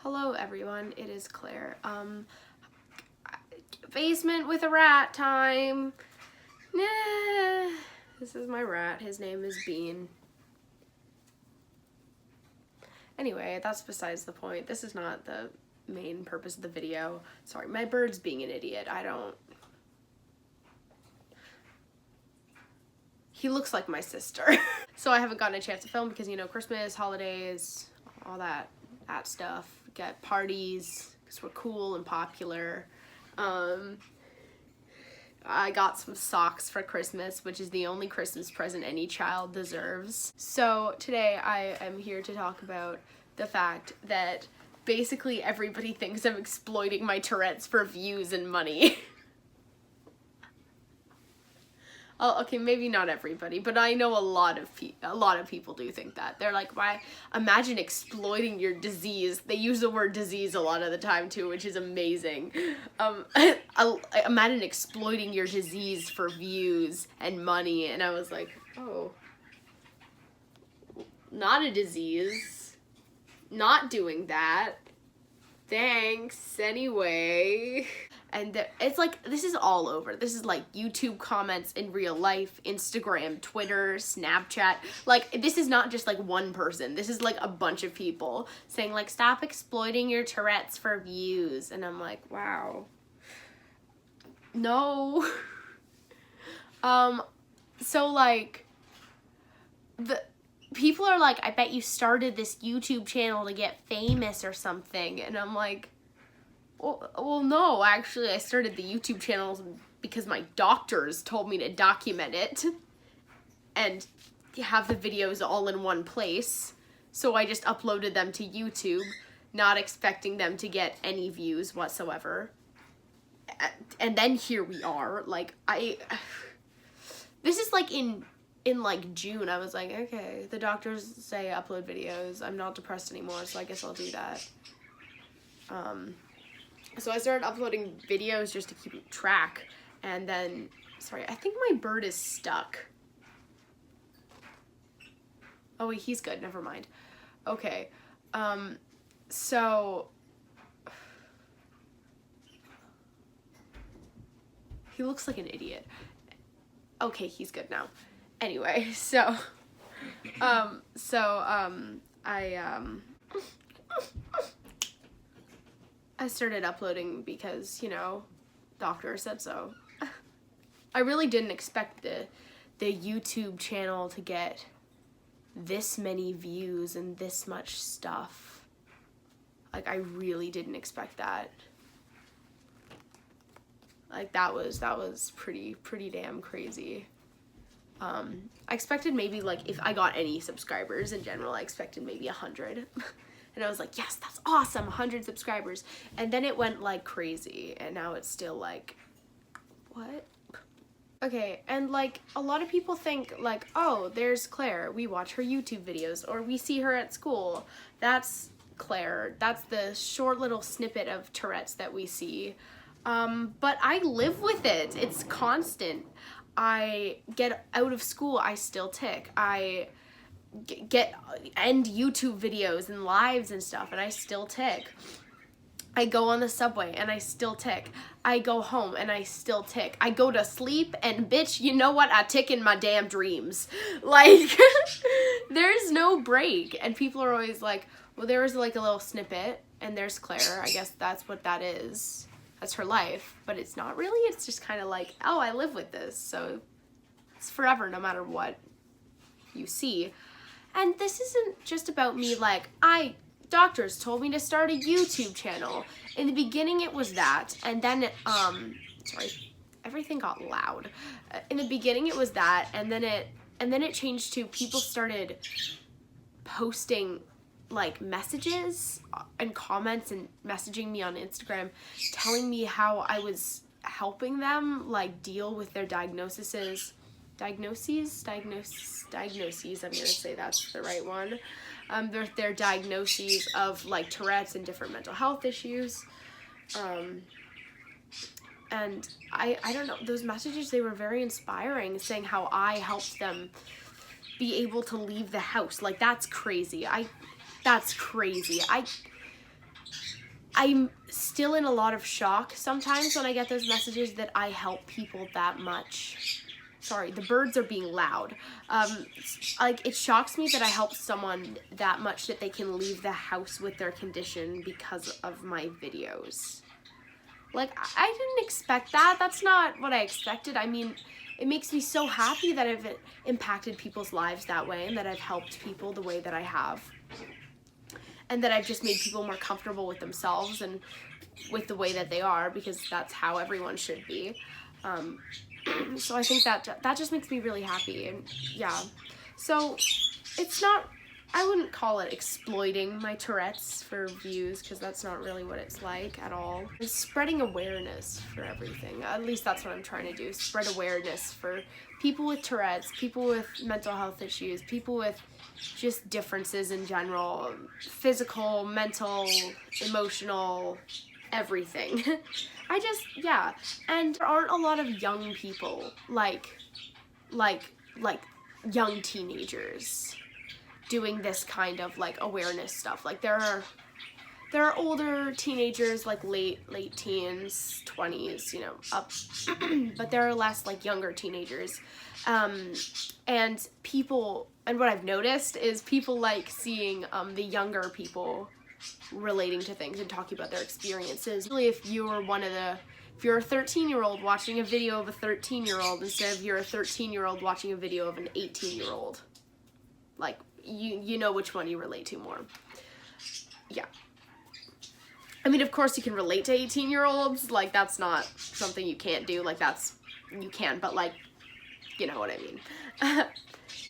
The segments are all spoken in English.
Hello everyone, it is Claire. Basement with a rat time. Nah. This is my rat, his name is Bean. Anyway, that's besides the point. This is not the main purpose of the video. Sorry, my bird's being an idiot. He looks like my sister. So I haven't gotten a chance to film because, you know, Christmas, holidays, all that stuff. Get parties because we're cool and popular. I got some socks for Christmas, which is the only Christmas present any child deserves. So today I am here to talk about the fact that basically everybody thinks I'm exploiting my Tourette's for views and money. Oh, okay, maybe not everybody, but I know a lot of people do think that. They're like, why? Imagine exploiting your disease. They use the word disease a lot of the time too, which is amazing. Imagine exploiting your disease for views and money, and I was like, oh, not a disease. Not doing that. Thanks, anyway. And it's like, this is all over. This is like YouTube comments in real life, Instagram, Twitter, Snapchat. Like, this is not just like one person. This is like a bunch of people saying like, stop exploiting your Tourette's for views. And I'm like, wow. No. So like, people are like, I bet you started this YouTube channel to get famous or something. And I'm like, well, no, actually, I started the YouTube channel because my doctors told me to document it and have the videos all in one place. So I just uploaded them to YouTube, not expecting them to get any views whatsoever. And then here we are. Like, this is like in like June, I was like, okay, the doctors say upload videos. I'm not depressed anymore, so I guess I'll do that. So I started uploading videos just to keep track, and then, sorry, I think my bird is stuck. Oh wait, he's good, never mind. Okay, so, he looks like an idiot. Okay, he's good now. Anyway, I started uploading because, you know, doctor said so. I really didn't expect the YouTube channel to get this many views and this much stuff. Like, I really didn't expect that. Like, that was pretty damn crazy. I expected maybe, like, if I got any subscribers in general, I expected maybe 100. And I was like, yes, that's awesome, 100 subscribers. And then it went like crazy, and now it's still like, what? Okay, and like, a lot of people think like, oh, there's Claire, we watch her YouTube videos, or we see her at school. That's Claire, that's the short little snippet of Tourette's that we see. But I live with it, it's constant. I get out of school, I still tick. I end YouTube videos and lives and stuff, and I still tick. I go on the subway and I still tick. I go home and I still tick. I go to sleep and bitch, you know what? I tick in my damn dreams. Like, there's no break. And people are always like, well, there was like a little snippet and there's Claire. I guess that's what that is. That's her life. But it's not really. It's just kind of like, oh, I live with this. So it's forever no matter what you see. And this isn't just about me like, doctors told me to start a YouTube channel. In the beginning it was that, and then sorry, everything got loud. In the beginning it was that, and then it changed to people started posting like messages and comments and messaging me on Instagram telling me how I was helping them like deal with their diagnoses, I'm gonna say that's the right one. Their diagnoses of like Tourette's and different mental health issues. And I don't know, those messages, they were very inspiring, saying how I helped them be able to leave the house. Like, that's crazy. That's crazy. I'm still in a lot of shock sometimes when I get those messages that I help people that much. Sorry, the birds are being loud. Like, it shocks me that I help someone that much that they can leave the house with their condition because of my videos. Like, I didn't expect that. That's not what I expected. I mean, it makes me so happy that I've impacted people's lives that way, and that I've helped people the way that I have. And that I've just made people more comfortable with themselves and with the way that they are, because that's how everyone should be. So I think that just makes me really happy. And yeah, so it's not, I wouldn't call it exploiting my Tourette's for views, because that's not really what it's like at all. It's spreading awareness for everything. At least that's what I'm trying to do, spread awareness for people with Tourette's, people with mental health issues, people with just differences in general, physical, mental, emotional, everything. Yeah, and there aren't a lot of young people, like young teenagers doing this kind of like awareness stuff. Like, there are older teenagers, like late teens, 20s, you know, up, but there are less like younger teenagers. And what I've noticed is people like seeing the younger people relating to things and talking about their experiences. Really, if you're a 13-year-old watching a video of a 13-year-old instead of you're a 13-year-old watching a video of an 18-year-old, like, you know which one you relate to more. Yeah. I mean, of course you can relate to 18-year-olds, like, that's not something you can't do, like, you can, but, like, you know what I mean.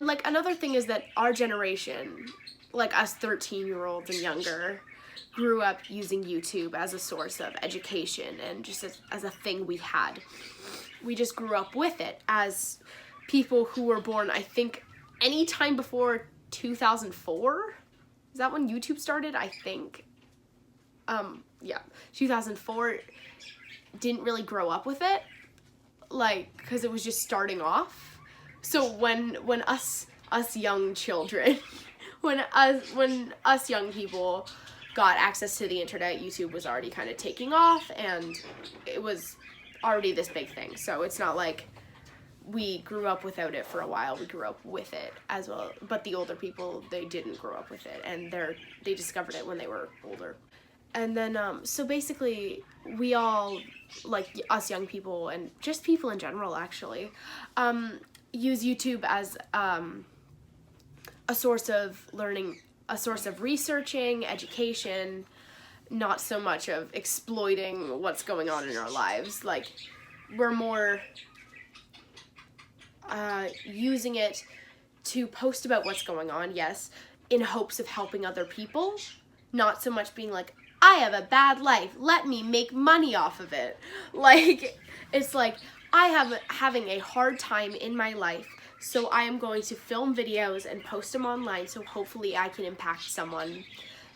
Like, another thing is that our generation, like us 13-year-olds and younger, grew up using YouTube as a source of education and just as a thing we had. We just grew up with it as people who were born, I think, any time before 2004? Is that when YouTube started? I think. Yeah, 2004, didn't really grow up with it, like, because it was just starting off. So when us young children, when us young people got access to the internet, YouTube was already kind of taking off, and it was already this big thing. So it's not like we grew up without it for a while. We grew up with it as well. But the older people, they didn't grow up with it, and they discovered it when they were older. And then, so basically, we all, like us young people, and just people in general, actually, use YouTube as a source of learning, a source of researching, education, not so much of exploiting what's going on in our lives. Like, we're more using it to post about what's going on, yes, in hopes of helping other people, not so much being like, I have a bad life, let me make money off of it. Like, it's like, having a hard time in my life, so I am going to film videos and post them online, so hopefully I can impact someone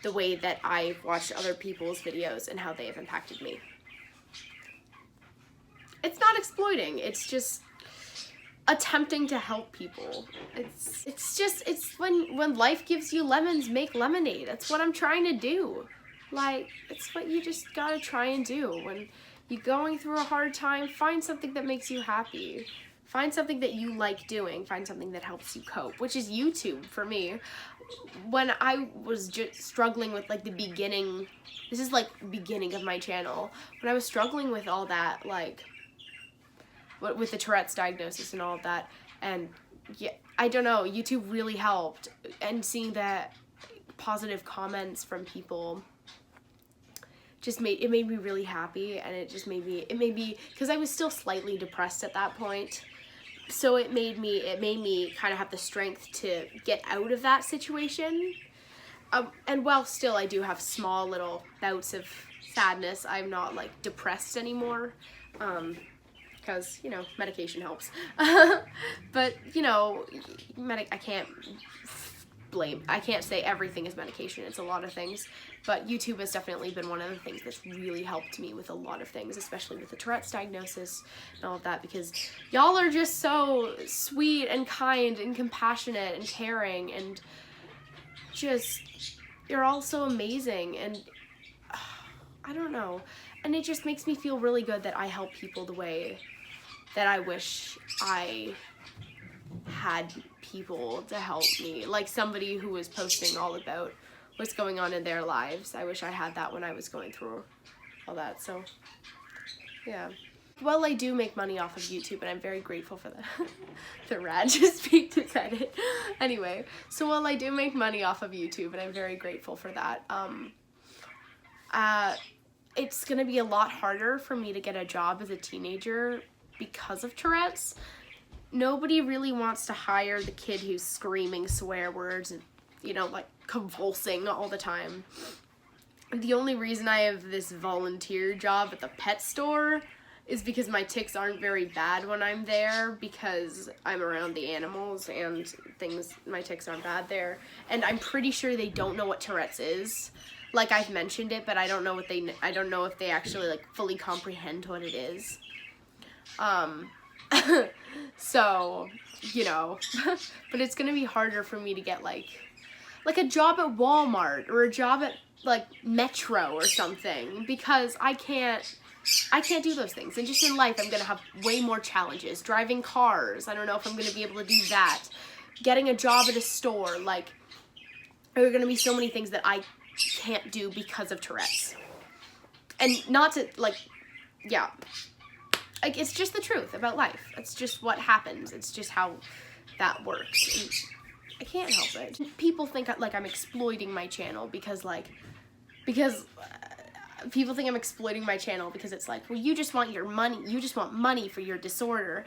the way that I've watched other people's videos and how they have impacted me. It's not exploiting, it's just attempting to help people. It's when life gives you lemons, make lemonade. That's what I'm trying to do. Like, it's what you just gotta try and do. When you're going through a hard time, find something that makes you happy. Find something that you like doing. Find something that helps you cope, which is YouTube for me. When I was just struggling with, like, the beginning, this is, like, the beginning of my channel. When I was struggling with all that, like, with the Tourette's diagnosis and all of that, and yeah, I don't know, YouTube really helped. And seeing that positive comments from people just made me really happy, and it made me, because I was still slightly depressed at that point, so it made me kind of have the strength to get out of that situation. And while still I do have small little bouts of sadness, I'm not, like, depressed anymore, because, you know, medication helps. But, you know, I can't say everything is medication. It's a lot of things, but YouTube has definitely been one of the things that's really helped me with a lot of things, especially with the Tourette's diagnosis and all of that, because y'all are just so sweet and kind and compassionate and caring, and just, you're all so amazing, and I don't know. And it just makes me feel really good that I help people the way that I wish I had people to help me. Like somebody who was posting all about what's going on in their lives. I wish I had that when I was going through all that. So, yeah. Well, I do make money off of YouTube, and I'm very grateful for that. The rat just peeked his head in. Anyway, so while I do make money off of YouTube, and I'm very grateful for that, it's gonna be a lot harder for me to get a job as a teenager because of Tourette's. Nobody really wants to hire the kid who's screaming swear words and, you know, like convulsing all the time. The only reason I have this volunteer job at the pet store is because my tics aren't very bad when I'm there, because I'm around the animals and things, my tics aren't bad there. And I'm pretty sure they don't know what Tourette's is. Like, I've mentioned it, but I don't know if they actually, like, fully comprehend what it is. So, you know, but it's gonna be harder for me to get, like a job at Walmart or a job at, like, Metro or something, because I can't do those things. And just in life, I'm gonna have way more challenges. Driving cars, I don't know if I'm gonna be able to do that. Getting a job at a store, like, there are gonna be so many things that I can't do because of Tourette's. And not to, like, yeah. Like, it's just the truth about life. It's just what happens. It's just how that works. And I can't help it. People think, like, I'm exploiting my channel because people think I'm exploiting my channel because it's like, well, you just want your money. You just want money for your disorder.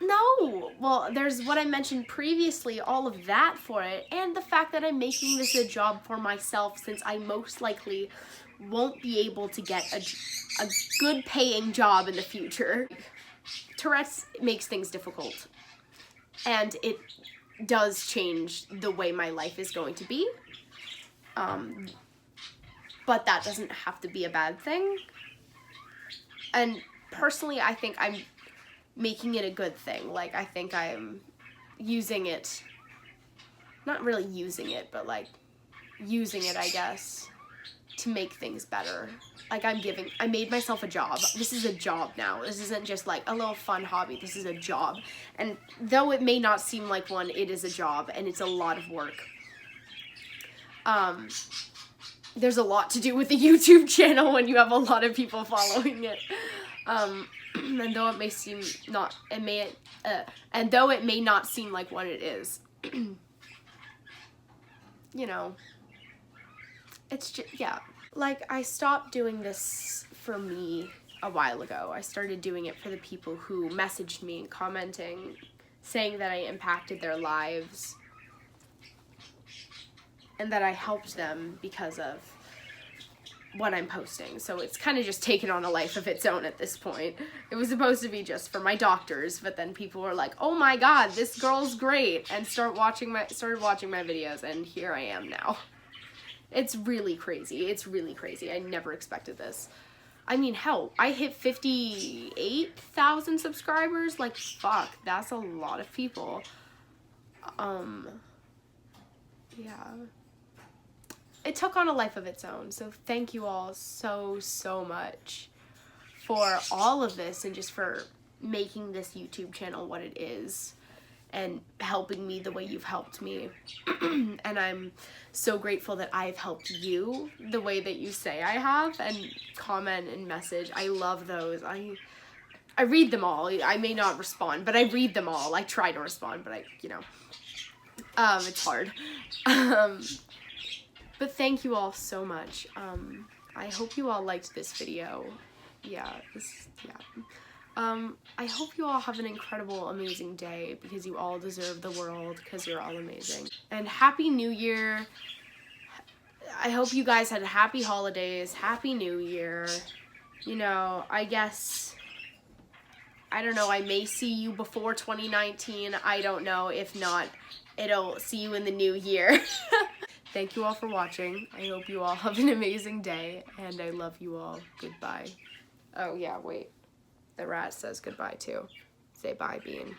No. Well, there's what I mentioned previously, all of that for it, and the fact that I'm making this a job for myself, since I most likely won't be able to get a good paying job in the future. Tourette's makes things difficult, and it does change the way my life is going to be. But that doesn't have to be a bad thing. And personally, I think I'm making it a good thing. Like, I think I'm using it, not really using it, but like using it, I guess, to make things better. Like, I made myself a job. This is a job now. This isn't just like a little fun hobby. This is a job. And though it may not seem like one, it is a job, and it's a lot of work. There's a lot to do with the YouTube channel when you have a lot of people following it. And though it may seem not, and though it may not seem like what it is, you know, it's just, yeah. Like, I stopped doing this for me a while ago. I started doing it for the people who messaged me and commenting, saying that I impacted their lives and that I helped them because of what I'm posting. So it's kind of just taken on a life of its own at this point. It was supposed to be just for my doctors, but then people were like, oh my god, this girl's great, and started watching my videos, and here I am now. It's really crazy. It's really crazy. I never expected this. I mean, hell, I hit 58,000 subscribers. Like, fuck, that's a lot of people. Yeah. It took on a life of its own, so thank you all so much for all of this, and just for making this YouTube channel what it is, and helping me the way you've helped me. And I'm so grateful that I've helped you the way that you say I have, and comment and message. I love those. I read them all. I may not respond, but I read them all. I try to respond, but it's hard. But thank you all so much. I hope you all liked this video. I hope you all have an incredible, amazing day, because you all deserve the world, because you're all amazing. And Happy New Year. I hope you guys had happy holidays, Happy New Year. You know, I guess, I don't know, I may see you before 2019. I don't know. If not, it'll see you in the new year. Thank you all for watching. I hope you all have an amazing day, and I love you all. Goodbye. Oh yeah, wait. The rat says goodbye too. Say bye, Bean.